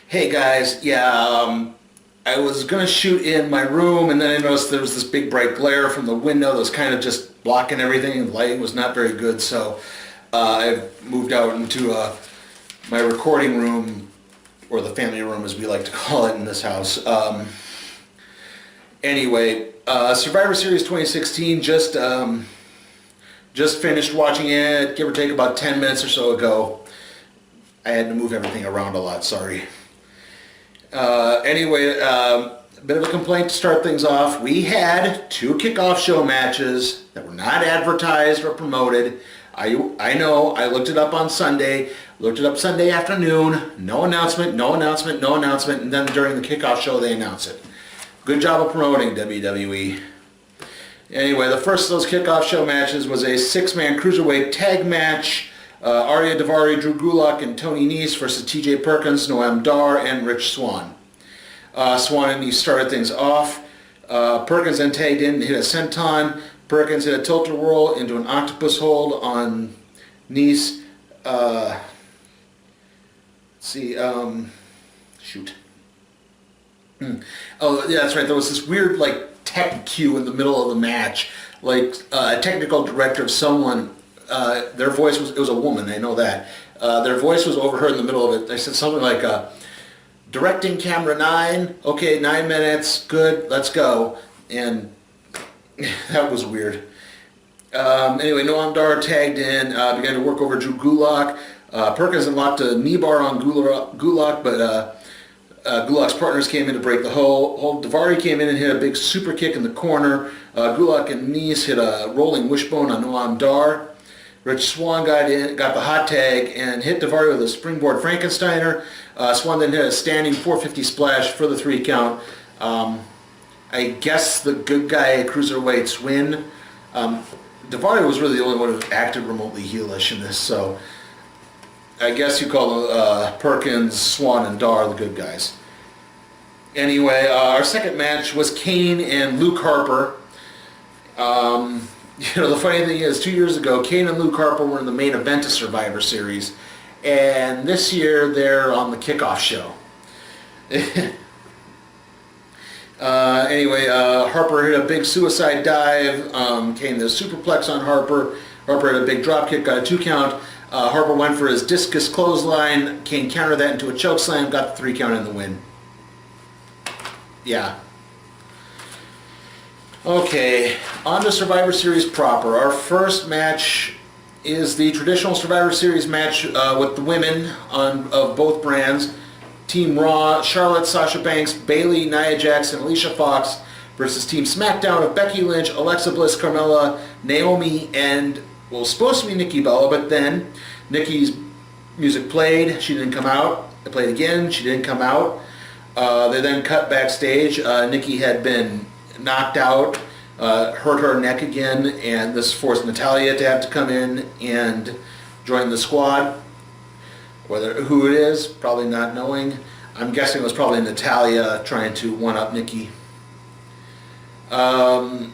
Hey guys, I was gonna shoot in my room, and then I noticed there was this big bright glare from the window that was kind of just blocking everything, and the lighting was not very good, so I moved out into my recording room, or the family room as we like to call it in this house. Survivor Series 2016, just finished watching it, give or take about 10 minutes or so ago. I had to move everything around a lot, sorry. A bit of a complaint to start things off. We had two kickoff show matches that were not advertised or promoted. I know, I looked it up on Sunday, looked it up Sunday afternoon, no announcement, and then during the kickoff show they announce it. Good job of promoting, WWE. Anyway, the first of those kickoff show matches was a six-man cruiserweight tag match. Arya Daivari, Drew Gulak, and Tony Nese versus T.J. Perkins, Noam Dar, and Rich Swann. Swann and Nese started things off. Perkins then tagged in and hit a senton. Perkins hit a tilt-a-whirl into an octopus hold on Nese. Shoot. Oh, yeah, that's right. There was this weird, tech cue in the middle of the match. A technical director of someone, their voice it was a woman, I know that. Their voice was overheard in the middle of it. They said something like, directing camera 9, okay, 9 minutes, good, let's go. And that was weird. Noam Dar tagged in, began to work over Drew Gulak. Perkins unlocked a knee bar on Gulak, but Gulak's partners came in to break the hold. Daivari came in and hit a big super kick in the corner. Gulak and Nese hit a rolling wishbone on Noam Dar. Rich Swann got the hot tag and hit Daivari with a springboard Frankensteiner. Swann then hit a standing 450 splash for the 3 count. I guess the good guy cruiserweights win. Daivari was really the only one who acted remotely heelish in this, so I guess you call Perkins, Swann, and Dar the good guys. Anyway, our second match was Kane and Luke Harper. The funny thing is, 2 years ago, Kane and Luke Harper were in the main event of Survivor Series, and this year they're on the kickoff show. Harper hit a big suicide dive. Kane did a superplex on Harper. Harper hit a big drop kick, got a 2 count. Harper went for his discus clothesline. Kane countered that into a choke slam, got the 3 count in the win. Yeah. Okay, on to Survivor Series proper. Our first match is the traditional Survivor Series match with the women of both brands. Team Raw, Charlotte, Sasha Banks, Bayley, Nia Jax, and Alicia Fox versus Team SmackDown of Becky Lynch, Alexa Bliss, Carmella, Naomi, and, well, supposed to be Nikki Bella, but then Nikki's music played, she didn't come out. It played again, she didn't come out. They then cut backstage. Nikki had been knocked out, hurt her neck again, and this forced Natalya to have to come in and join the squad. Who it is, probably not knowing. I'm guessing it was probably Natalya trying to one-up Nikki. There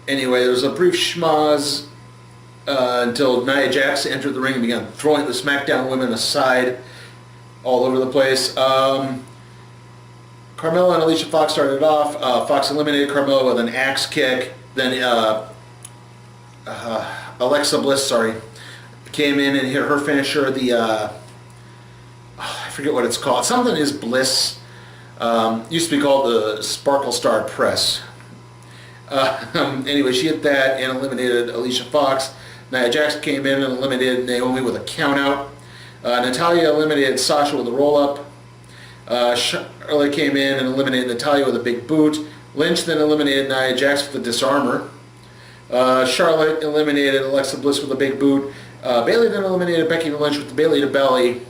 was a brief schmoz until Nia Jax entered the ring and began throwing the SmackDown women aside all over the place. Carmella and Alicia Fox started off. Fox eliminated Carmella with an axe kick. Then Alexa Bliss, came in and hit her finisher, I forget what it's called. Something is Bliss. Used to be called the Sparkle Star Press. She hit that and eliminated Alicia Fox. Nia Jax came in and eliminated Naomi with a countout. Natalya eliminated Sasha with a roll-up. Charlotte came in and eliminated Natalya with a big boot. Lynch then eliminated Nia Jax with a disarmor. Charlotte eliminated Alexa Bliss with a big boot. Bayley then eliminated Becky Lynch with the Bayley to belly.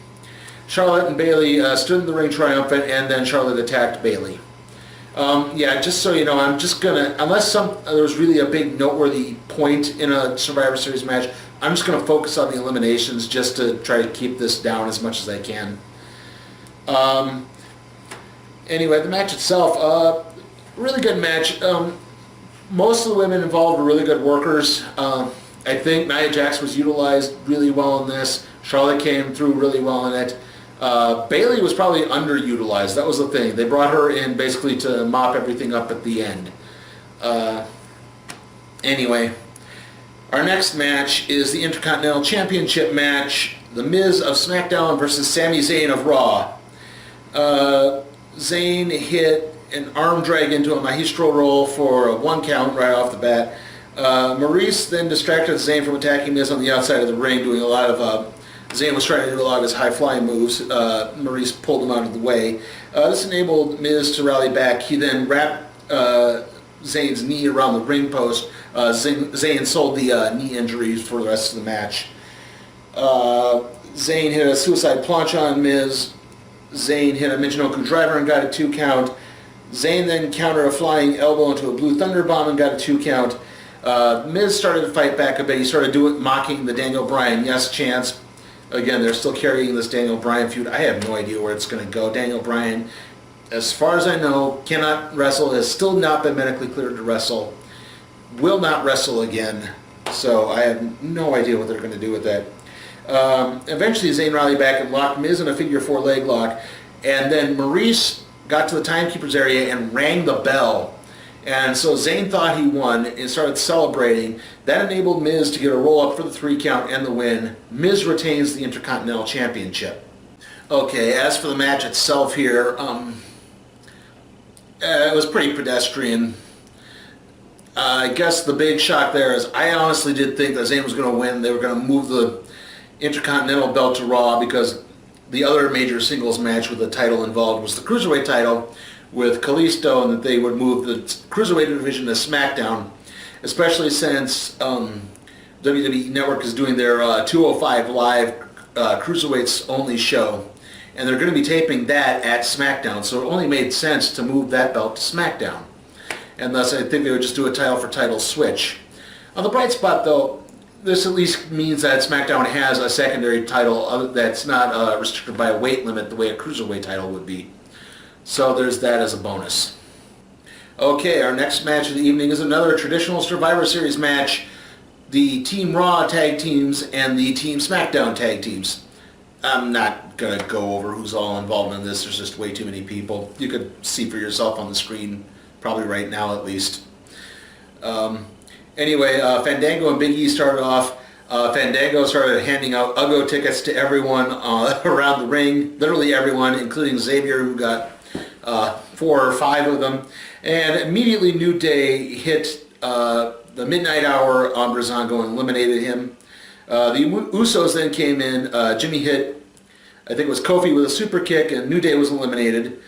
Charlotte and Bayley stood in the ring triumphant, and then Charlotte attacked Bayley. Just so you know, I'm just gonna, unless there was really a big noteworthy point in a Survivor Series match, I'm just gonna focus on the eliminations just to try to keep this down as much as I can. The match itself, really good match. Most of the women involved were really good workers. I think Nia Jax was utilized really well in this. Charlotte came through really well in it. Bailey was probably underutilized. That was the thing. They brought her in basically to mop everything up at the end. Anyway, our next match is the Intercontinental Championship match. The Miz of SmackDown versus Sami Zayn of Raw. Zayn hit an arm drag into a Maestro roll for a 1 count right off the bat. Maurice then distracted Zayn from attacking Miz on the outside of the ring, doing a lot of... Zayn was trying to do a lot of his high-flying moves. Maurice pulled him out of the way. This enabled Miz to rally back. He then wrapped Zayn's knee around the ring post. Zayn sold the knee injuries for the rest of the match. Zayn hit a suicide plancha on Miz. Zayn hit a Michinoku driver and got a 2 count. Zayn then countered a flying elbow into a Blue Thunder Bomb and got a 2 count. Miz started to fight back a bit. He started mocking the Daniel Bryan yes chants. Again, they're still carrying this Daniel Bryan feud. I have no idea where it's going to go. Daniel Bryan, as far as I know, cannot wrestle, has still not been medically cleared to wrestle, will not wrestle again. So I have no idea what they're going to do with that. Eventually, Zayn rallied back and locked Miz in a figure 4 leg lock. And then Maurice got to the timekeeper's area and rang the bell. And so Zayn thought he won and started celebrating. That enabled Miz to get a roll-up for the 3 count and the win. Miz retains the Intercontinental Championship. Okay, as for the match itself here, it was pretty pedestrian. I guess the big shock there is I honestly did think that Zayn was going to win. They were going to move the Intercontinental belt to Raw because the other major singles match with the title involved was the Cruiserweight title with Kalisto, and that they would move the Cruiserweight division to SmackDown, especially since WWE Network is doing their 205 Live Cruiserweights only show, and they're going to be taping that at SmackDown, so it only made sense to move that belt to SmackDown, and thus I think they would just do a title for title switch. On the bright spot though, this at least means that SmackDown has a secondary title that's not restricted by a weight limit the way a Cruiserweight title would be. So there's that as a bonus. Okay, our next match of the evening is another traditional Survivor Series match. The Team Raw tag teams and the Team SmackDown tag teams. I'm not going to go over who's all involved in this. There's just way too many people. You could see for yourself on the screen, probably right now at least. Anyway, Fandango and Big E started off. Fandango started handing out Uggo tickets to everyone around the ring. Literally everyone, including Xavier, who got 4 or 5 of them, and immediately New Day hit the midnight hour on Breezango and eliminated him. The Usos then came in. Jimmy hit, I think it was Kofi with a super kick, and New Day was eliminated.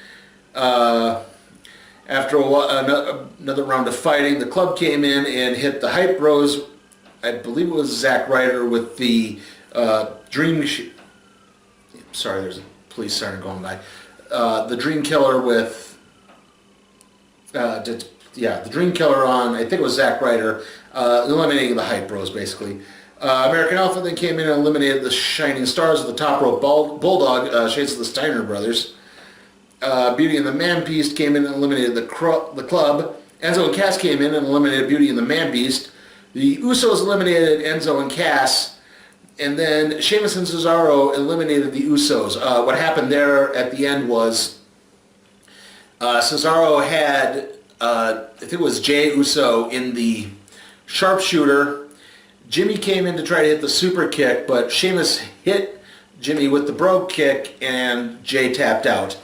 After another round of fighting, the Club came in and hit the Hype Bros. I believe it was Zack Ryder with the Sorry, there's a police siren going by. The Dream Killer with, the Dream Killer on, I think it was Zack Ryder, eliminating the Hype Bros, basically. American Alpha then came in and eliminated the Shining Stars of the Top Rope Bulldog, Shades of the Steiner Brothers. Beauty and the Man Beast came in and eliminated the Club. Enzo and Cass came in and eliminated Beauty and the Man Beast. The Usos eliminated Enzo and Cass. And then Sheamus and Cesaro eliminated the Usos. What happened there at the end was Cesaro had, I think it was Jey Uso in the sharpshooter. Jimmy came in to try to hit the super kick, but Sheamus hit Jimmy with the Brogue Kick, and Jey tapped out.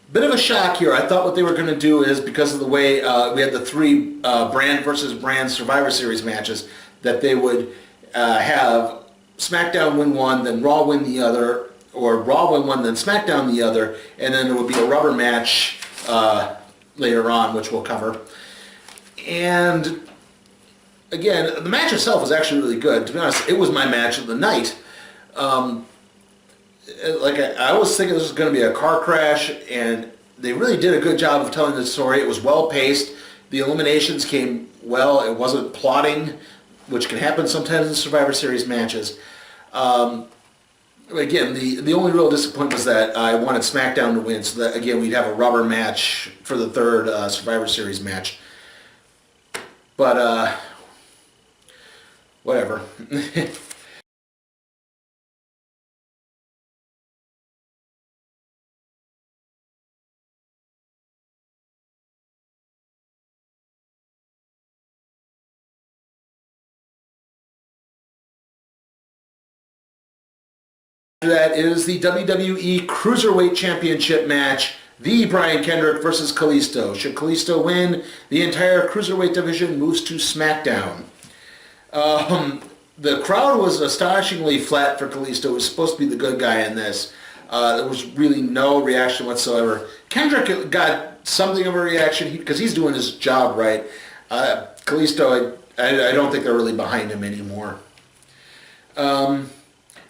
Bit of a shock here. I thought what they were going to do is, because of the way we had the 3 brand versus brand Survivor Series matches, that they would have SmackDown win one, then Raw win the other, or Raw win one, then SmackDown the other, and then there would be a rubber match later on, which we'll cover. And again, the match itself was actually really good. To be honest, it was my match of the night. I was thinking this was going to be a car crash, and they really did a good job of telling the story. It was well paced. The eliminations came well. It wasn't plotting, which can happen sometimes in Survivor Series matches. Again, the only real disappointment was that I wanted SmackDown to win, so that, again, we'd have a rubber match for the 3rd Survivor Series match. But, whatever. After that is the WWE Cruiserweight Championship match, the Brian Kendrick versus Kalisto. Should Kalisto win, the entire Cruiserweight division moves to SmackDown. The crowd was astonishingly flat for Kalisto, who was supposed to be the good guy in this. There was really no reaction whatsoever. Kendrick got something of a reaction because he's doing his job right. Kalisto, I don't think they're really behind him anymore.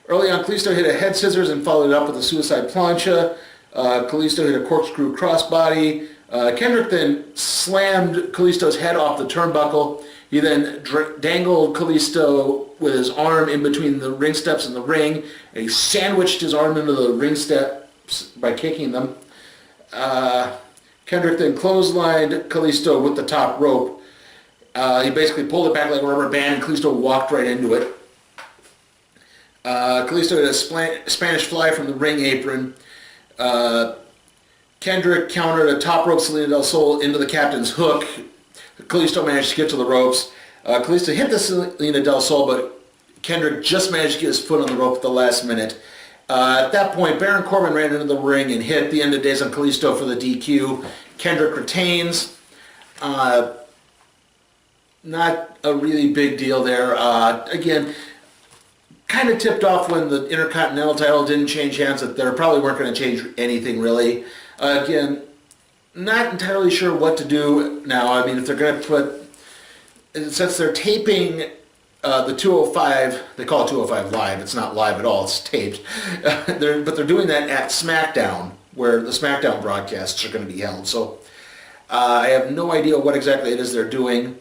Early on, Kalisto hit a head scissors and followed it up with a suicide plancha. Kalisto hit a corkscrew crossbody. Kendrick then slammed Kalisto's head off the turnbuckle. He then dangled Kalisto with his arm in between the ring steps and the ring. And he sandwiched his arm into the ring steps by kicking them. Kendrick then clotheslined Kalisto with the top rope. He basically pulled it back like a rubber band, and Kalisto walked right into it. Kalisto did a Spanish fly from the ring apron. Kendrick countered a top rope Salida del Sol into the captain's hook. Kalisto managed to get to the ropes. Kalisto hit the Salida del Sol, but Kendrick just managed to get his foot on the rope at the last minute. At that point, Baron Corbin ran into the ring and hit the end of days on Kalisto for the DQ. Kendrick retains. Not a really big deal there. Again, kind of tipped off when the Intercontinental title didn't change hands that they probably weren't going to change anything really. Again, not entirely sure what to do now. I mean, if they're going to put, since they're taping the 205, they call it 205 Live. It's not live at all. It's taped. But they're doing that at SmackDown, where the SmackDown broadcasts are going to be held. So I have no idea what exactly it is they're doing.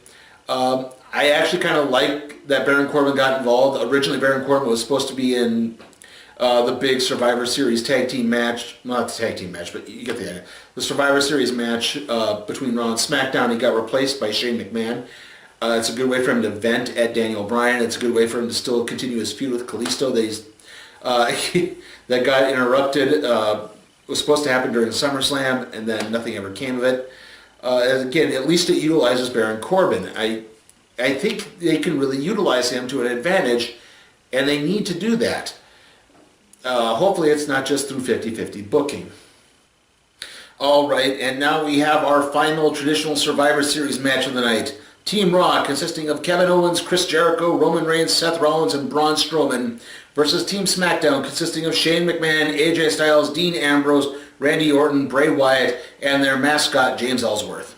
I actually kind of like that Baron Corbin got involved. Originally, Baron Corbin was supposed to be in the big Survivor Series tag team match. Not the tag team match, but you get the idea. The Survivor Series match between Raw and SmackDown. He got replaced by Shane McMahon. It's a good way for him to vent at Daniel Bryan. It's a good way for him to still continue his feud with Kalisto. That got interrupted. Was supposed to happen during SummerSlam, and then nothing ever came of it. Again, at least it utilizes Baron Corbin. I think they can really utilize him to an advantage, and they need to do that. Hopefully it's not just through 50-50 booking. All right, and now we have our final traditional Survivor Series match of the night. Team Raw, consisting of Kevin Owens, Chris Jericho, Roman Reigns, Seth Rollins, and Braun Strowman, versus Team SmackDown, consisting of Shane McMahon, AJ Styles, Dean Ambrose, Randy Orton, Bray Wyatt, and their mascot, James Ellsworth.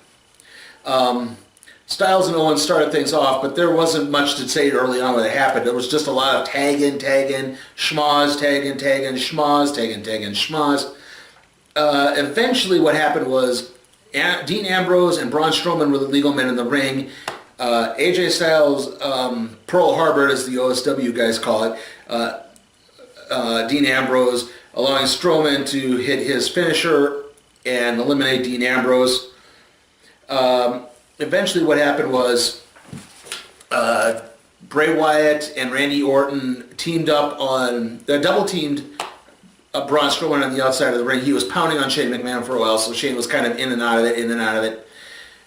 Styles and Owens started things off, but there wasn't much to say early on when it happened. There was just a lot of tag in, schmoz, tag in, schmoz, tag in, schmoz. Eventually what happened was Dean Ambrose and Braun Strowman were the legal men in the ring. AJ Styles, Pearl Harbor, as the OSW guys call it, Dean Ambrose, allowing Strowman to hit his finisher and eliminate Dean Ambrose. Eventually what happened was Bray Wyatt and Randy Orton teamed up on, double teamed Braun Strowman on the outside of the ring. He was pounding on Shane McMahon for a while, so Shane was kind of in and out of it.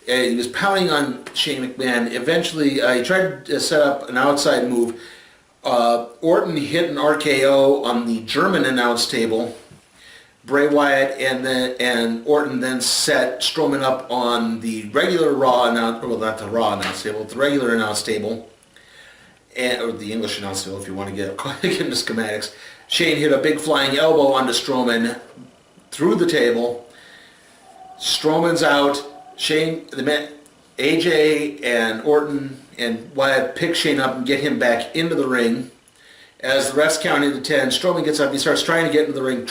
He was pounding on Shane McMahon. Eventually he tried to set up an outside move. Orton hit an RKO on the German announce table. Bray Wyatt and Orton then set Strowman up on the regular Raw announce, well, not the Raw announce table, the regular announce table, or the English announce table if you want to get into schematics. Shane hit a big flying elbow onto Strowman through the table. Strowman's out. AJ and Orton and Wyatt pick Shane up and get him back into the ring. As the refs count into 10, Strowman gets up. He starts trying to get into the ring,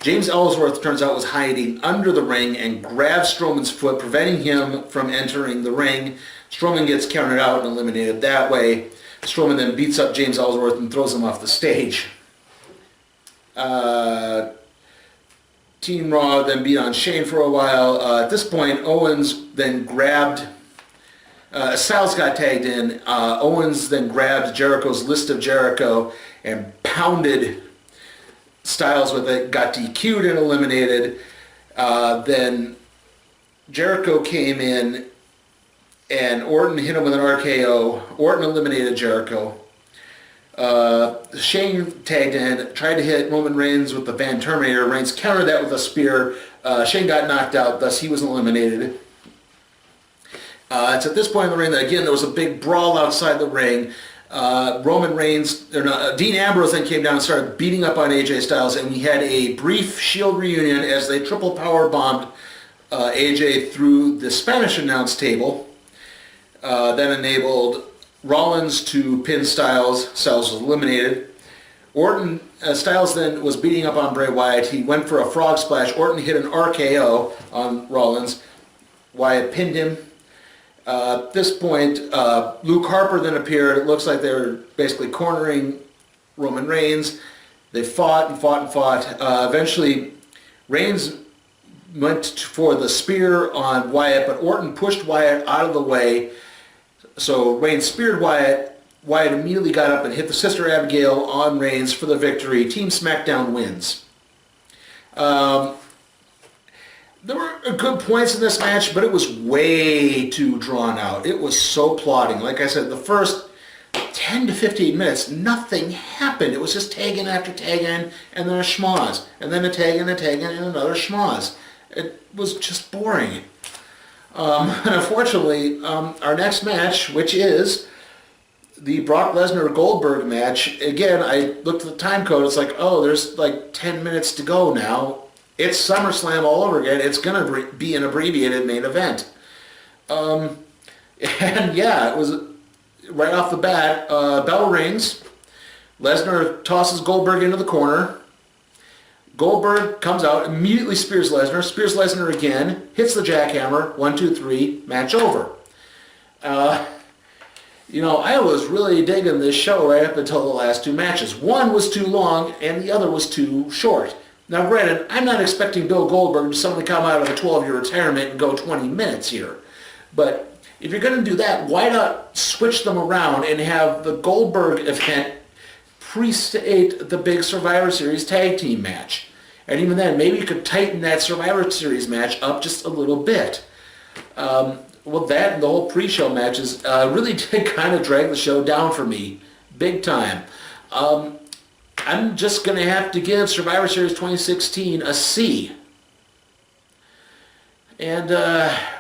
James Ellsworth, turns out, was hiding under the ring and grabs Strowman's foot, preventing him from entering the ring. Strowman gets counted out and eliminated that way. Strowman then beats up James Ellsworth and throws him off the stage. Team Raw then beat on Shane for a while. At this point, Owens then grabbed... Styles got tagged in. Owens then grabbed Jericho's List of Jericho and pounded Styles with it, got DQ'd and eliminated. Then Jericho came in and Orton hit him with an RKO. Orton eliminated Jericho. Shane tagged in, tried to hit Roman Reigns with the Van Terminator. Reigns countered that with a spear. Shane got knocked out, thus he was eliminated. It's at this point in the ring that, again, there was a big brawl outside the ring. Dean Ambrose then came down and started beating up on AJ Styles, and we had a brief Shield reunion as they triple power bombed AJ through the Spanish announce table. That enabled Rollins to pin Styles. Styles was eliminated. Styles then was beating up on Bray Wyatt. He went for a frog splash. Orton hit an RKO on Rollins. Wyatt pinned him. At this point, Luke Harper then appeared. It looks like they were basically cornering Roman Reigns. They fought and fought and fought. Eventually, Reigns went for the spear on Wyatt, but Orton pushed Wyatt out of the way. So Reigns speared Wyatt. Wyatt immediately got up and hit the Sister Abigail on Reigns for the victory. Team SmackDown wins. There were good points in this match, but it was way too drawn out. It was so plodding. Like I said, the first 10 to 15 minutes, nothing happened. It was just tag in after tag in, and then a schmoz, and then a tag in, and another schmoz. It was just boring. Unfortunately, our next match, which is the Brock Lesnar-Goldberg match, again, I looked at the time code. It's like, oh, there's like 10 minutes to go now. It's SummerSlam all over again. It's going to be an abbreviated main event. And yeah, it was right off the bat. Bell rings. Lesnar tosses Goldberg into the corner. Goldberg comes out, immediately spears Lesnar again, hits the jackhammer, 1, 2, 3, match over. You know, I was really digging this show right up until the last two matches. One was too long, and the other was too short. Now, granted, I'm not expecting Bill Goldberg to suddenly come out of a 12-year retirement and go 20 minutes here. But if you're going to do that, why not switch them around and have the Goldberg event precede the big Survivor Series tag team match? And even then, maybe you could tighten that Survivor Series match up just a little bit. Well, that and the whole pre-show matches really did kind of drag the show down for me, big time. I'm just going to have to give Survivor Series 2016 a C. And,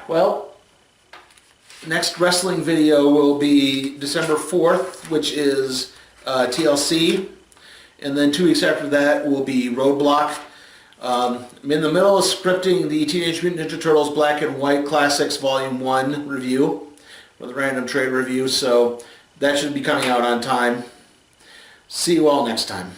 well, next wrestling video will be December 4th, which is TLC. And then 2 weeks after that will be Roadblock. I'm in the middle of scripting the Teenage Mutant Ninja Turtles Black and White Classics Volume 1 review, with a random trade review, so that should be coming out on time. See you all next time.